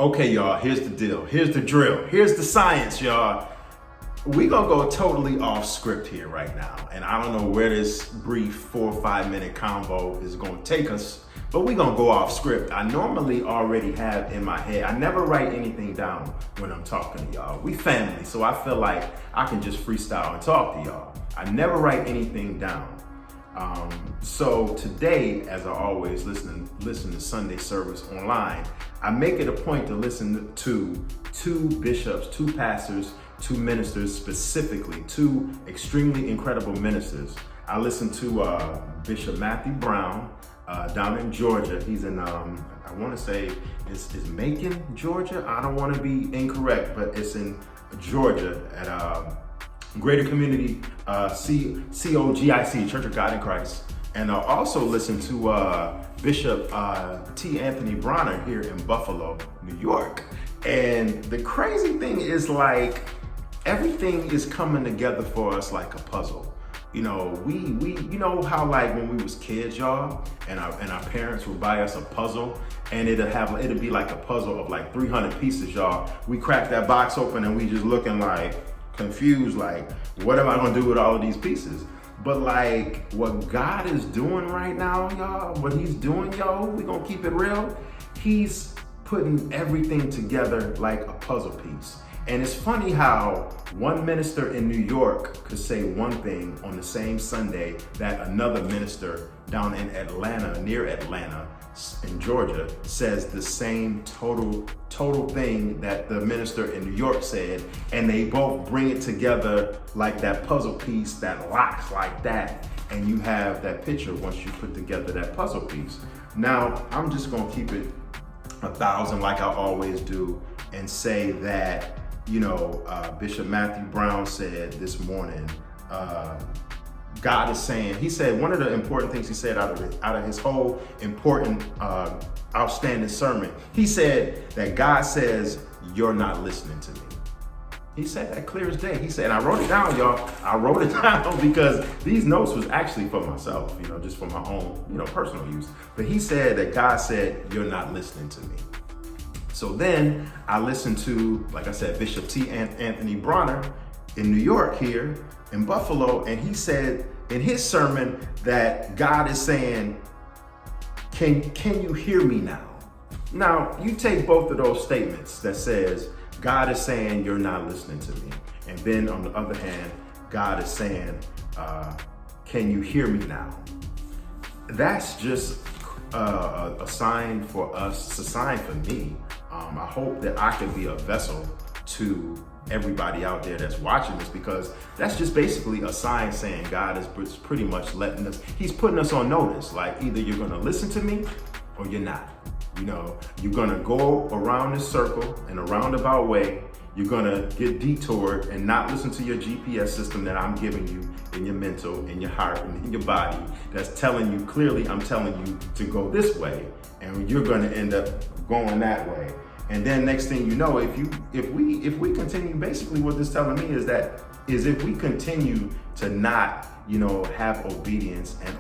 Okay, y'all, here's the deal. Here's the drill. Here's the science, y'all. We gonna go totally off script here right now. And I don't know where this brief 4 or 5 minute convo is gonna take us, but we gonna go off script. I normally already have in my head, I never write anything down when I'm talking to y'all. We family, so I feel like I can just freestyle and talk to y'all. I never write anything down. So today, as I always listen to Sunday service online, I make it a point to listen to two bishops, two pastors, two ministers, specifically two extremely incredible ministers. I listen to Bishop Matthew Brown down in Georgia. He's in, I want to say, it's Macon, Georgia. I don't want to be incorrect, but it's in Georgia at Greater Community COGIC, Church of God in Christ. And I also listen to Bishop T. Anthony Bronner here in Buffalo, New York. And the crazy thing is, like, everything is coming together for us like a puzzle. You know, we you know how, like, when we was kids, y'all, and our parents would buy us a puzzle, and it'd be like a puzzle of like 300 pieces, y'all. We crack that box open and we just looking like confused, like, what am I gonna do with all of these pieces? But like, what God is doing right now, y'all, what he's doing, y'all, we gonna keep it real. He's putting everything together like a puzzle piece. And it's funny how one minister in New York could say one thing on the same Sunday that another minister down in Atlanta, near Atlanta, in Georgia, says the same total thing that the minister in New York said, and they both bring it together like that puzzle piece that locks like that, and you have that picture once you put together that puzzle piece. Now, I'm just gonna keep it 1,000 like I always do and say that, you know, Bishop Matthew Brown said this morning, God is saying, he said one of the important things he said out of his whole important, outstanding sermon, he said that God says, you're not listening to me. He said that clear as day. He said, and I wrote it down, y'all. I wrote it down because these notes was actually for myself, you know, just for my own, you know, personal use. But he said that God said, you're not listening to me. So then I listened to, like I said, Bishop T. Anthony Bronner in New York here in Buffalo, and he said in his sermon that God is saying, can you hear me now? Now, you take both of those statements that says, God is saying you're not listening to me. And then on the other hand, God is saying, can you hear me now? That's just a sign for us, it's a sign for me. I hope that I can be a vessel to everybody out there that's watching this, because that's just basically a sign saying God is pretty much letting us, he's putting us on notice. Like, either you're gonna listen to me or you're not. You know, you're gonna go around this circle in a roundabout way. You're gonna get detoured and not listen to your GPS system that I'm giving you in your mental, in your heart, and in your body. That's telling you clearly, I'm telling you to go this way, and you're gonna end up going that way. And then next thing you know, if we continue, basically what this is telling me is if we continue to not, you know, have obedience and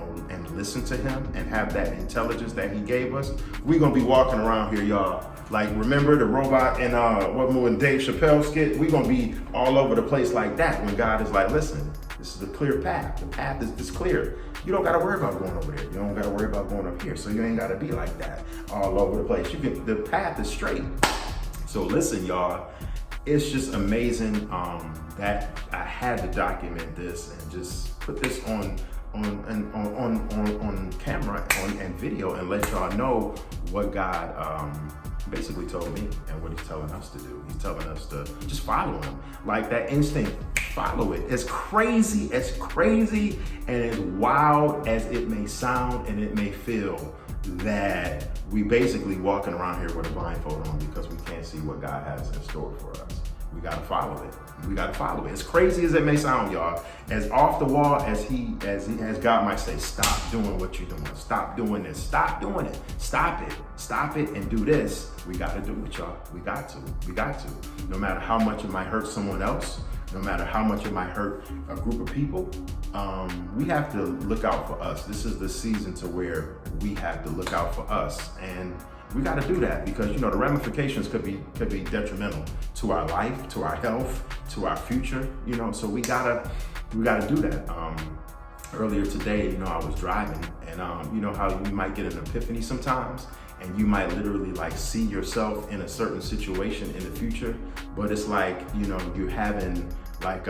listen to him and have that intelligence that he gave us, we're gonna be walking around here, y'all. Like, remember the robot in when Dave Chappelle skit? We're gonna be all over the place like that when God is like, listen, this is a clear path. The path is clear. You don't gotta worry about going over there. You don't gotta worry about going up here. So you ain't gotta be like that all over the place. The path is straight. So listen, y'all, it's just amazing that I had to document this and just put this on camera and video and let y'all know what God basically told me and what he's telling us to do. He's telling us to just follow him. Like that instinct, follow it. As crazy and as wild as it may sound and it may feel, that we basically walking around here with a blindfold on because we can't see what God has in store for us. We gotta follow it. We gotta follow it. As crazy as it may sound, y'all, as off the wall as God might say, stop doing what you're doing. Stop doing this. Stop doing it. Stop it. Stop it and do this. We gotta do it, y'all. We got to. No matter how much it might hurt someone else, no matter how much it might hurt a group of people, we have to look out for us. This is the season to where we have to look out for us. And we got to do that because, the ramifications could be detrimental to our life, to our health, to our future, so we gotta do that. Earlier today, I was driving and, how you might get an epiphany sometimes and you might literally like see yourself in a certain situation in the future, but it's like, you're having like,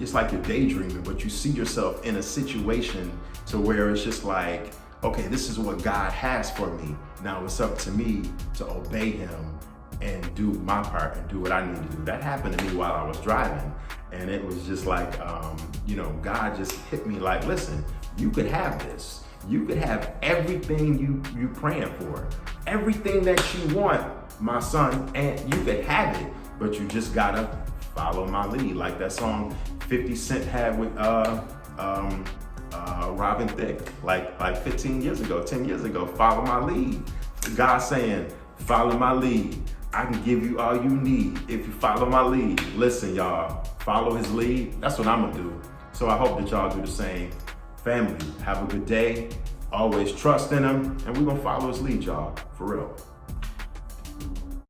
it's like you're daydreaming, but you see yourself in a situation to where it's just like, okay, this is what God has for me. Now it's up to me to obey him and do my part and do what I need to do. That happened to me while I was driving. And it was just like, God just hit me like, listen, you could have this. You could have everything you praying for. Everything that you want, my son, and you could have it, but you just gotta follow my lead. Like that song 50 Cent had with Robin Thicke, like 15 years ago, 10 years ago, follow my lead. God saying, follow my lead. I can give you all you need if you follow my lead. Listen, y'all, follow his lead. That's what I'm gonna do. So I hope that y'all do the same. Family, have a good day. Always trust in him, and we're gonna follow his lead, y'all, for real.